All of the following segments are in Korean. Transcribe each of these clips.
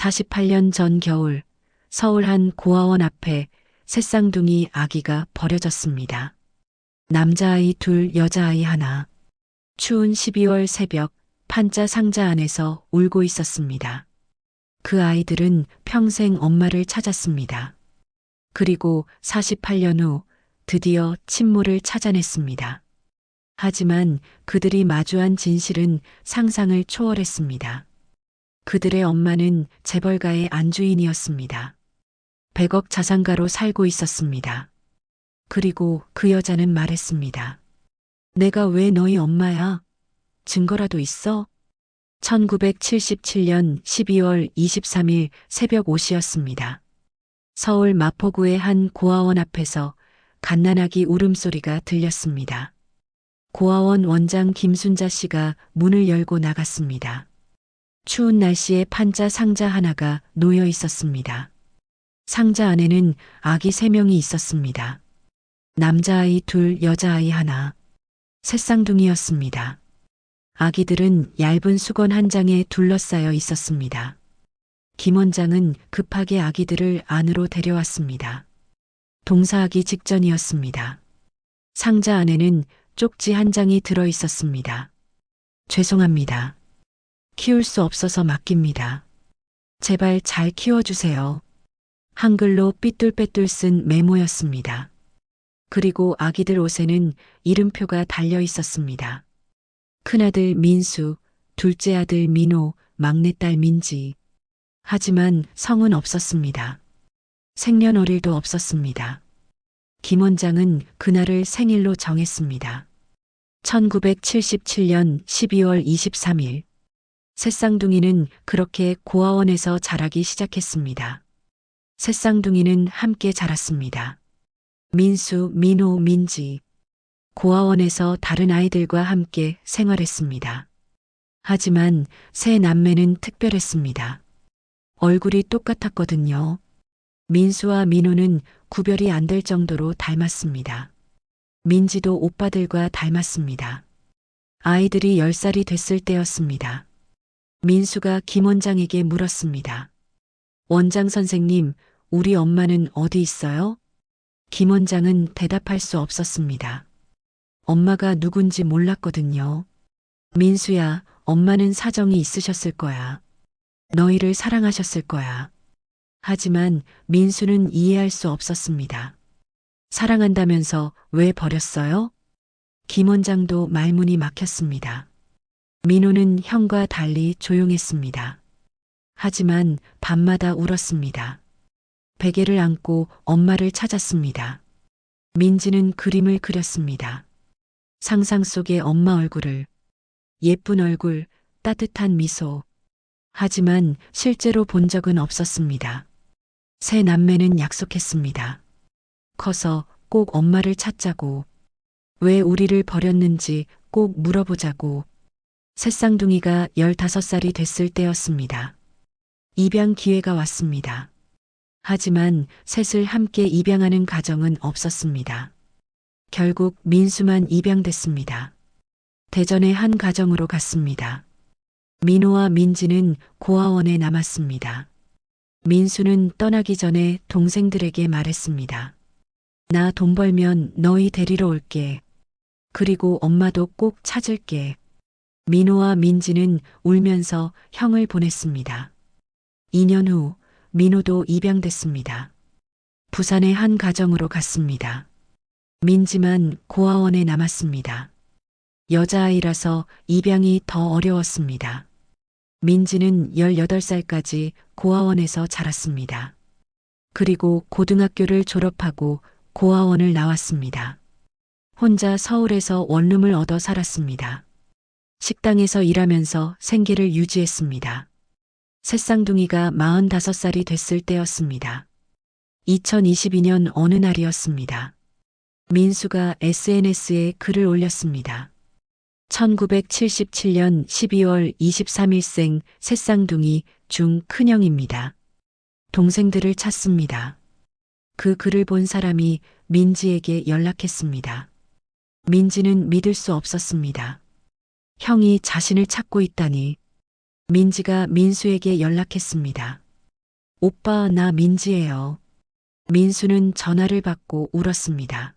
48년 전 겨울 서울 한 고아원 앞에 새쌍둥이 아기가 버려졌습니다. 남자아이 둘, 여자아이 하나. 추운 12월 새벽 판자 상자 안에서 울고 있었습니다. 그 아이들은 평생 엄마를 찾았습니다. 그리고 48년 후 드디어 친모를 찾아냈습니다. 하지만 그들이 마주한 진실은 상상을 초월했습니다. 그들의 엄마는 재벌가의 안주인이었습니다. 100억 자산가로 살고 있었습니다. 그리고 그 여자는 말했습니다. 내가 왜 너희 엄마야? 증거라도 있어? 1977년 12월 23일 새벽 5시였습니다. 서울 마포구의 한 고아원 앞에서 갓난아기 울음소리가 들렸습니다. 고아원 원장 김순자 씨가 문을 열고 나갔습니다. 추운 날씨에 판자 상자 하나가 놓여 있었습니다. 상자 안에는 아기 3명이 있었습니다. 남자아이 둘, 여자아이 하나. 새쌍둥이였습니다. 아기들은 얇은 수건 한 장에 둘러싸여 있었습니다. 김 원장은 급하게 아기들을 안으로 데려왔습니다. 동사하기 직전이었습니다. 상자 안에는 쪽지 한 장이 들어 있었습니다. 죄송합니다. 키울 수 없어서 맡깁니다. 제발 잘 키워주세요. 한글로 삐뚤빼뚤 쓴 메모였습니다. 그리고 아기들 옷에는 이름표가 달려 있었습니다. 큰아들 민수, 둘째 아들 민호, 막내딸 민지. 하지만 성은 없었습니다. 생년월일도 없었습니다. 김 원장은 그날을 생일로 정했습니다. 1977년 12월 23일. 새쌍둥이는 그렇게 고아원에서 자라기 시작했습니다. 새쌍둥이는 함께 자랐습니다. 민수, 민호, 민지. 고아원에서 다른 아이들과 함께 생활했습니다. 하지만 세 남매는 특별했습니다. 얼굴이 똑같았거든요. 민수와 민호는 구별이 안 될 정도로 닮았습니다. 민지도 오빠들과 닮았습니다. 아이들이 10살이 됐을 때였습니다. 민수가 김 원장에게 물었습니다. 원장 선생님, 우리 엄마는 어디 있어요? 김 원장은 대답할 수 없었습니다. 엄마가 누군지 몰랐거든요. 민수야, 엄마는 사정이 있으셨을 거야. 너희를 사랑하셨을 거야. 하지만 민수는 이해할 수 없었습니다. 사랑한다면서 왜 버렸어요? 김 원장도 말문이 막혔습니다. 민호는 형과 달리 조용했습니다. 하지만 밤마다 울었습니다. 베개를 안고 엄마를 찾았습니다. 민지는 그림을 그렸습니다. 상상 속의 엄마 얼굴을, 예쁜 얼굴, 따뜻한 미소. 하지만 실제로 본 적은 없었습니다. 세 남매는 약속했습니다. 커서 꼭 엄마를 찾자고, 왜 우리를 버렸는지 꼭 물어보자고. 새쌍둥이가 15살이 됐을 때였습니다. 입양 기회가 왔습니다. 하지만 셋을 함께 입양하는 가정은 없었습니다. 결국 민수만 입양됐습니다. 대전의 한 가정으로 갔습니다. 민호와 민지는 고아원에 남았습니다. 민수는 떠나기 전에 동생들에게 말했습니다. 나 돈 벌면 너희 데리러 올게. 그리고 엄마도 꼭 찾을게. 민호와 민지는 울면서 형을 보냈습니다. 2년 후 민호도 입양됐습니다. 부산의 한 가정으로 갔습니다. 민지만 고아원에 남았습니다. 여자아이라서 입양이 더 어려웠습니다. 민지는 18살까지 고아원에서 자랐습니다. 그리고 고등학교를 졸업하고 고아원을 나왔습니다. 혼자 서울에서 원룸을 얻어 살았습니다. 식당에서 일하면서 생계를 유지했습니다. 새쌍둥이가 45살이 됐을 때였습니다. 2022년 어느 날이었습니다. 민수가 SNS에 글을 올렸습니다. 1977년 12월 23일생 새쌍둥이 중 큰형입니다. 동생들을 찾습니다. 그 글을 본 사람이 민지에게 연락했습니다. 민지는 믿을 수 없었습니다. 형이 자신을 찾고 있다니. 민지가 민수에게 연락했습니다. 오빠, 나 민지예요. 민수는 전화를 받고 울었습니다.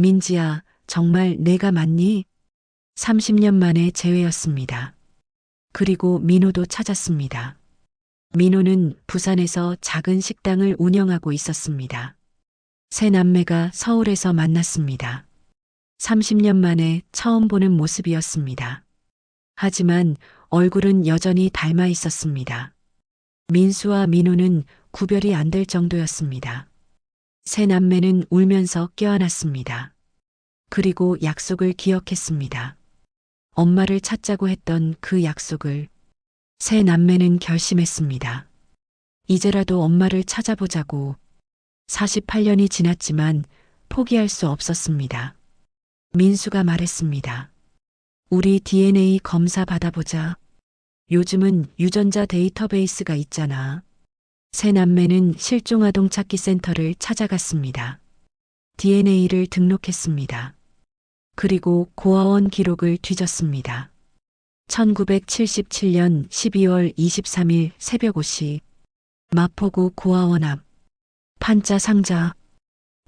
민지야, 정말 내가 맞니? 30년 만에 재회였습니다. 그리고 민호도 찾았습니다. 민호는 부산에서 작은 식당을 운영하고 있었습니다. 세 남매가 서울에서 만났습니다. 30년 만에 처음 보는 모습이었습니다. 하지만 얼굴은 여전히 닮아 있었습니다. 민수와 민호는 구별이 안 될 정도였습니다. 세 남매는 울면서 껴안았습니다. 그리고 약속을 기억했습니다. 엄마를 찾자고 했던 그 약속을 세 남매는 결심했습니다. 이제라도 엄마를 찾아보자고. 48년이 지났지만 포기할 수 없었습니다. 민수가 말했습니다. 우리 DNA 검사 받아보자. 요즘은 유전자 데이터베이스가 있잖아. 세 남매는 실종아동 찾기 센터를 찾아갔습니다. DNA를 등록했습니다. 그리고 고아원 기록을 뒤졌습니다. 1977년 12월 23일 새벽 5시 마포구 고아원 앞 판자 상자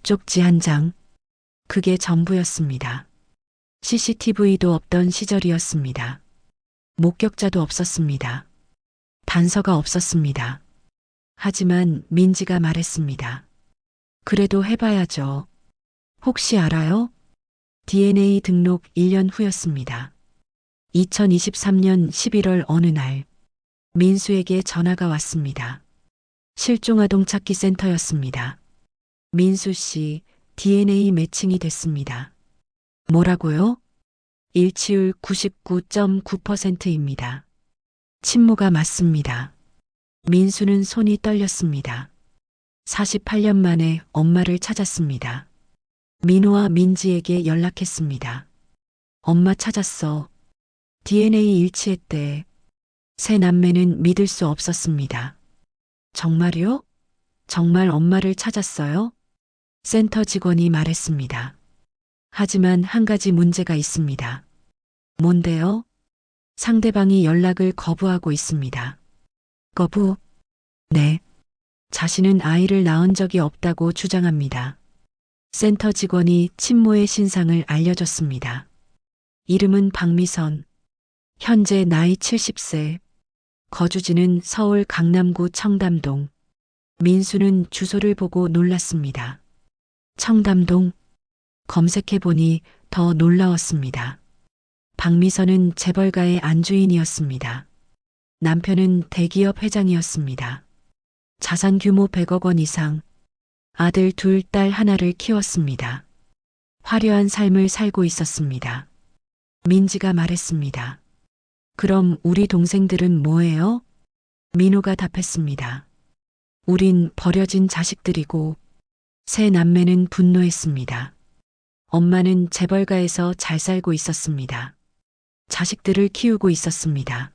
쪽지 한 장. 그게 전부였습니다. CCTV도 없던 시절이었습니다. 목격자도 없었습니다. 단서가 없었습니다. 하지만 민지가 말했습니다. 그래도 해봐야죠. 혹시 알아요? DNA 등록 1년 후였습니다. 2023년 11월 어느 날 민수에게 전화가 왔습니다. 실종아동 찾기 센터였습니다. 민수 씨, DNA 매칭이 됐습니다. 뭐라고요? 일치율 99.9%입니다. 친모가 맞습니다. 민수는 손이 떨렸습니다. 48년 만에 엄마를 찾았습니다. 민호와 민지에게 연락했습니다. 엄마 찾았어. DNA 일치했대. 세 남매는 믿을 수 없었습니다. 정말요? 정말 엄마를 찾았어요? 센터 직원이 말했습니다. 하지만 한 가지 문제가 있습니다. 뭔데요? 상대방이 연락을 거부하고 있습니다. 거부? 네. 자신은 아이를 낳은 적이 없다고 주장합니다. 센터 직원이 친모의 신상을 알려줬습니다. 이름은 박미선. 현재 나이 70세. 거주지는 서울 강남구 청담동. 민수는 주소를 보고 놀랐습니다. 청담동. 검색해보니 더 놀라웠습니다. 박미선은 재벌가의 안주인이었습니다. 남편은 대기업 회장이었습니다. 자산 규모 100억 원 이상. 아들 둘, 딸 하나를 키웠습니다. 화려한 삶을 살고 있었습니다. 민지가 말했습니다. 그럼 우리 동생들은 뭐예요? 민호가 답했습니다. 우린 버려진 자식들이고. 세 남매는 분노했습니다. 엄마는 재벌가에서 잘 살고 있었습니다. 자식들을 키우고 있었습니다.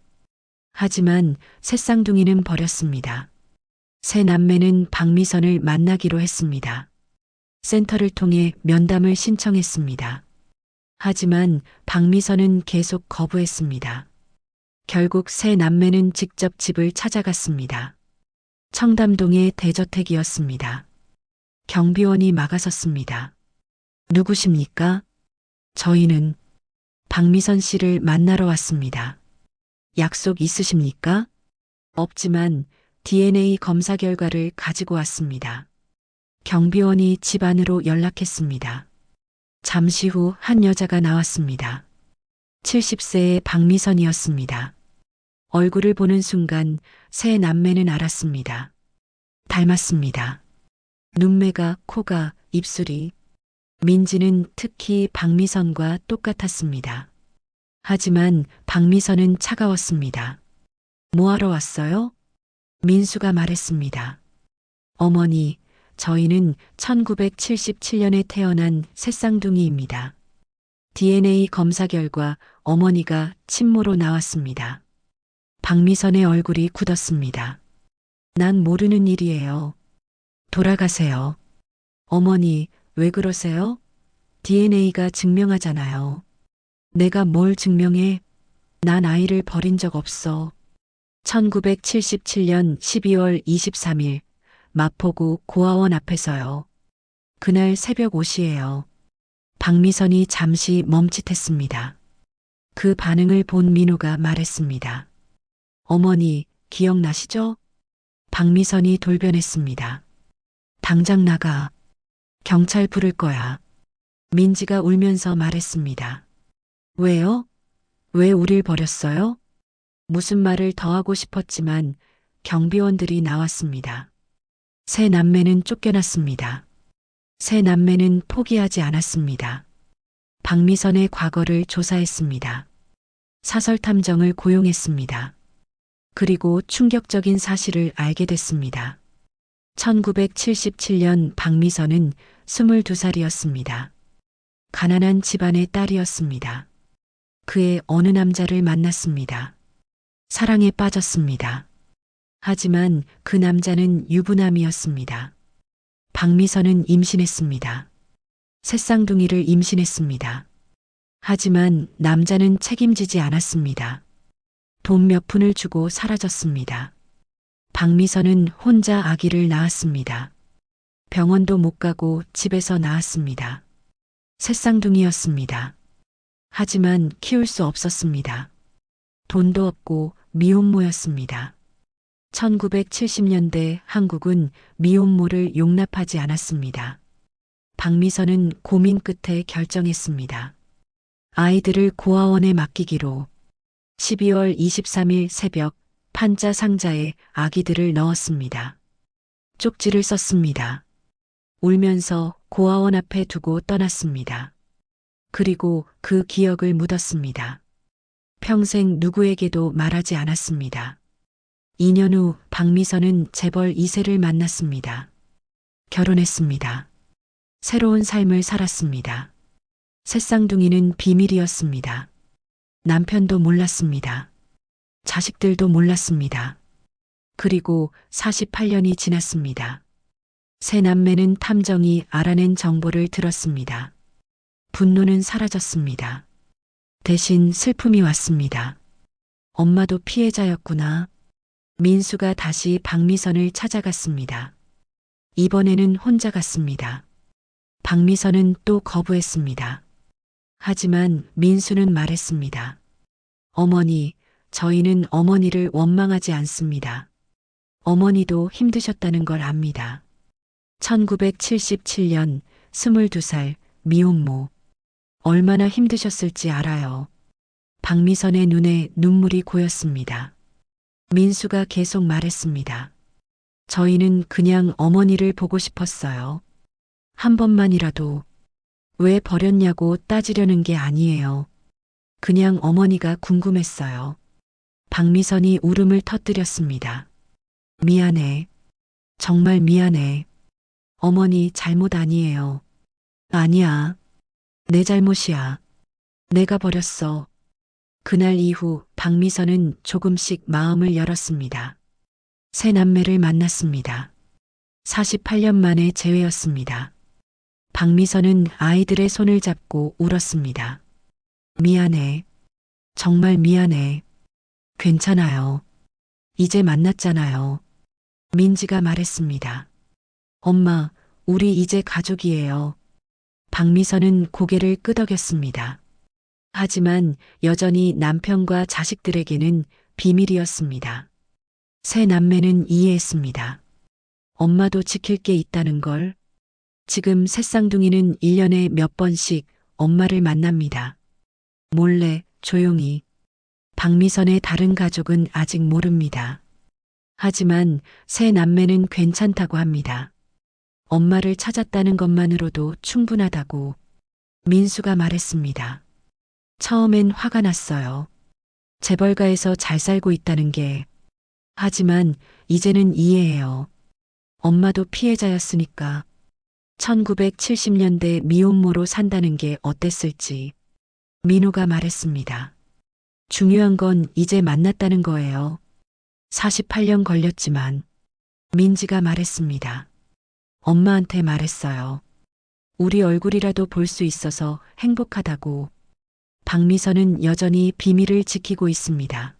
하지만 새쌍둥이는 버렸습니다. 세 남매는 박미선을 만나기로 했습니다. 센터를 통해 면담을 신청했습니다. 하지만 박미선은 계속 거부했습니다. 결국 세 남매는 직접 집을 찾아갔습니다. 청담동의 대저택이었습니다. 경비원이 막아섰습니다. 누구십니까? 저희는 박미선 씨를 만나러 왔습니다. 약속 있으십니까? 없지만 DNA 검사 결과를 가지고 왔습니다. 경비원이 집 안으로 연락했습니다. 잠시 후 한 여자가 나왔습니다. 70세의 박미선이었습니다. 얼굴을 보는 순간 세 남매는 알았습니다. 닮았습니다. 눈매가, 코가, 입술이. 민지는 특히 박미선과 똑같았습니다. 하지만 박미선은 차가웠습니다. 뭐하러 왔어요? 민수가 말했습니다. 어머니, 저희는 1977년에 태어난 새쌍둥이입니다. DNA 검사 결과 어머니가 친모로 나왔습니다. 박미선의 얼굴이 굳었습니다. 난 모르는 일이에요. 돌아가세요. 어머니, 왜 그러세요? DNA가 증명하잖아요. 내가 뭘 증명해? 난 아이를 버린 적 없어. 1977년 12월 23일 마포구 고아원 앞에서요. 그날 새벽 5시예요. 박미선이 잠시 멈칫했습니다. 그 반응을 본 민호가 말했습니다. 어머니, 기억나시죠? 박미선이 돌변했습니다. 당장 나가. 경찰 부를 거야. 민지가 울면서 말했습니다. 왜요? 왜 우릴 버렸어요? 무슨 말을 더 하고 싶었지만 경비원들이 나왔습니다. 세 남매는 쫓겨났습니다. 세 남매는 포기하지 않았습니다. 박미선의 과거를 조사했습니다. 사설 탐정을 고용했습니다. 그리고 충격적인 사실을 알게 됐습니다. 1977년 박미선은 22살이었습니다. 가난한 집안의 딸이었습니다. 그의 어느 남자를 만났습니다. 사랑에 빠졌습니다. 하지만 그 남자는 유부남이었습니다. 박미선은 임신했습니다. 새쌍둥이를 임신했습니다. 하지만 남자는 책임지지 않았습니다. 돈 몇 푼을 주고 사라졌습니다. 박미선은 혼자 아기를 낳았습니다. 병원도 못 가고 집에서 낳았습니다. 새쌍둥이였습니다. 하지만 키울 수 없었습니다. 돈도 없고 미혼모였습니다. 1970년대 한국은 미혼모를 용납하지 않았습니다. 박미선은 고민 끝에 결정했습니다. 아이들을 고아원에 맡기기로 12월 23일 새벽 판자 상자에 아기들을 넣었습니다. 쪽지를 썼습니다. 울면서 고아원 앞에 두고 떠났습니다. 그리고 그 기억을 묻었습니다. 평생 누구에게도 말하지 않았습니다. 2년 후 박미선은 재벌 2세를 만났습니다. 결혼했습니다. 새로운 삶을 살았습니다. 새쌍둥이는 비밀이었습니다. 남편도 몰랐습니다. 자식들도 몰랐습니다. 그리고 48년이 지났습니다. 세 남매는 탐정이 알아낸 정보를 들었습니다. 분노는 사라졌습니다. 대신 슬픔이 왔습니다. 엄마도 피해자였구나. 민수가 다시 박미선을 찾아갔습니다. 이번에는 혼자 갔습니다. 박미선은 또 거부했습니다. 하지만 민수는 말했습니다. 어머니, 저희는 어머니를 원망하지 않습니다. 어머니도 힘드셨다는 걸 압니다. 1977년 22살 미혼모. 얼마나 힘드셨을지 알아요. 박미선의 눈에 눈물이 고였습니다. 민수가 계속 말했습니다. 저희는 그냥 어머니를 보고 싶었어요. 한 번만이라도 왜 버렸냐고 따지려는 게 아니에요. 그냥 어머니가 궁금했어요. 박미선이 울음을 터뜨렸습니다. 미안해. 정말 미안해. 어머니 잘못 아니에요. 아니야. 내 잘못이야. 내가 버렸어. 그날 이후 박미선은 조금씩 마음을 열었습니다. 새 남매를 만났습니다. 48년 만에 재회였습니다. 박미선은 아이들의 손을 잡고 울었습니다. 미안해. 정말 미안해. 괜찮아요. 이제 만났잖아요. 민지가 말했습니다. 엄마, 우리 이제 가족이에요. 박미선은 고개를 끄덕였습니다. 하지만 여전히 남편과 자식들에게는 비밀이었습니다. 새 남매는 이해했습니다. 엄마도 지킬 게 있다는 걸. 지금 새쌍둥이는 1년에 몇 번씩 엄마를 만납니다. 몰래, 조용히. 박미선의 다른 가족은 아직 모릅니다. 하지만 새 남매는 괜찮다고 합니다. 엄마를 찾았다는 것만으로도 충분하다고 민수가 말했습니다. 처음엔 화가 났어요. 재벌가에서 잘 살고 있다는 게. 하지만 이제는 이해해요. 엄마도 피해자였으니까. 1970년대 미혼모로 산다는 게 어땠을지. 민호가 말했습니다. 중요한 건 이제 만났다는 거예요. 48년 걸렸지만. 민지가 말했습니다. 엄마한테 말했어요. 우리 얼굴이라도 볼 수 있어서 행복하다고. 박미선은 여전히 비밀을 지키고 있습니다.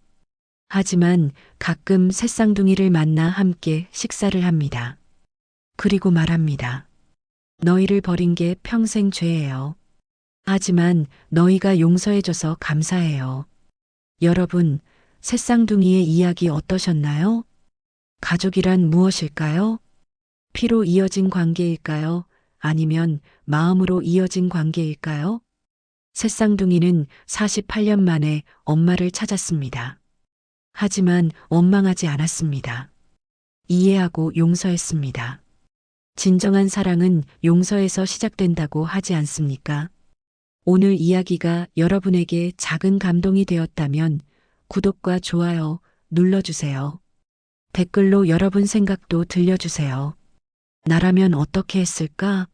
하지만 가끔 새쌍둥이를 만나 함께 식사를 합니다. 그리고 말합니다. 너희를 버린 게 평생 죄예요. 하지만 너희가 용서해줘서 감사해요. 여러분, 새쌍둥이의 이야기 어떠셨나요? 가족이란 무엇일까요? 피로 이어진 관계일까요? 아니면 마음으로 이어진 관계일까요? 새쌍둥이는 48년 만에 엄마를 찾았습니다. 하지만 원망하지 않았습니다. 이해하고 용서했습니다. 진정한 사랑은 용서에서 시작된다고 하지 않습니까? 오늘 이야기가 여러분에게 작은 감동이 되었다면 구독과 좋아요 눌러주세요. 댓글로 여러분 생각도 들려주세요. 나라면 어떻게 했을까?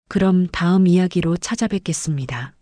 그럼 다음 이야기로 찾아뵙겠습니다.